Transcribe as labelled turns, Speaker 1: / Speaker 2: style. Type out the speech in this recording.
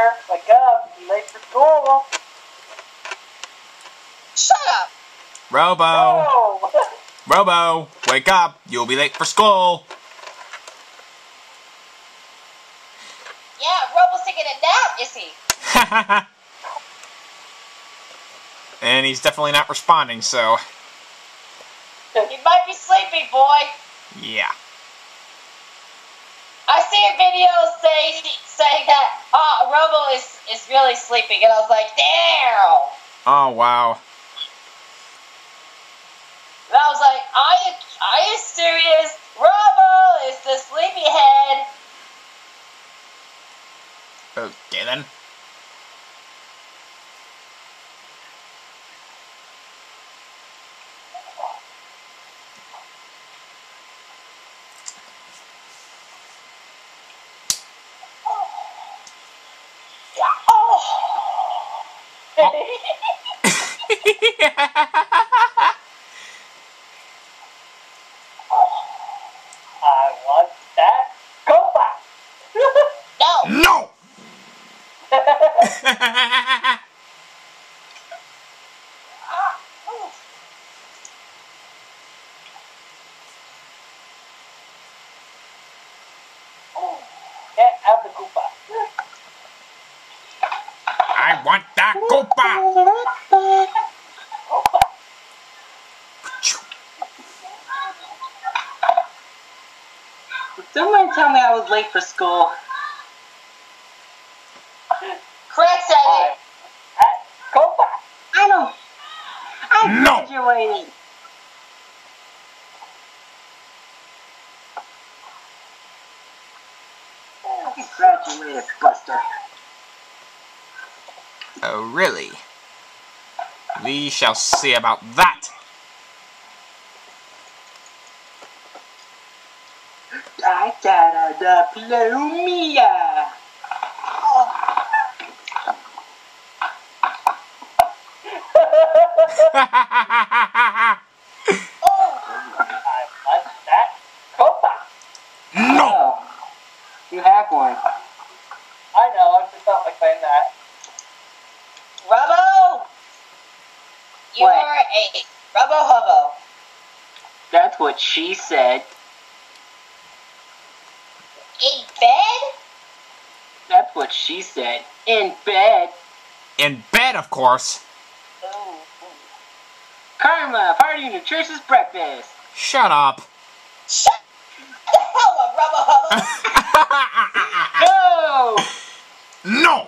Speaker 1: Buster, wake up, you're late for school.
Speaker 2: Shut up!
Speaker 3: Robo!
Speaker 1: Oh.
Speaker 3: Robo, wake up. You'll be late for school.
Speaker 2: Yeah, Robo's taking a nap, is he?
Speaker 3: And he's definitely not responding, so...
Speaker 2: He might be sleepy, boy.
Speaker 3: yeah.
Speaker 2: I see a video saying that Robo is really sleeping, and I was like, damn!
Speaker 3: Oh, wow.
Speaker 2: And I was like, are you serious? Robo is the sleepyhead.
Speaker 3: Okay, then.
Speaker 1: I want that. Go back.
Speaker 2: No!
Speaker 3: No!
Speaker 1: Get out the Koopa.
Speaker 3: I want that Koopa!
Speaker 1: Koopa.
Speaker 4: Someone tell me I was late for school.
Speaker 2: Craig said it.
Speaker 1: Koopa.
Speaker 4: I
Speaker 3: No.
Speaker 4: graduated. I graduated, Buster.
Speaker 3: Oh, really? We shall see about that.
Speaker 4: I got a diploma.
Speaker 1: I want that. Koopa.
Speaker 3: No!
Speaker 4: Oh, you have one.
Speaker 1: I know, I'm just not like saying that.
Speaker 2: Robo! You're
Speaker 4: What?
Speaker 2: a Robo-Hobo.
Speaker 4: That's what she said.
Speaker 2: In bed?
Speaker 4: That's what she said. In bed.
Speaker 3: In bed, of course.
Speaker 2: Ooh.
Speaker 4: Karma, party nutritious breakfast.
Speaker 3: Shut up.
Speaker 2: Shut the hell up, Robo-Hobo!
Speaker 4: No!
Speaker 3: No!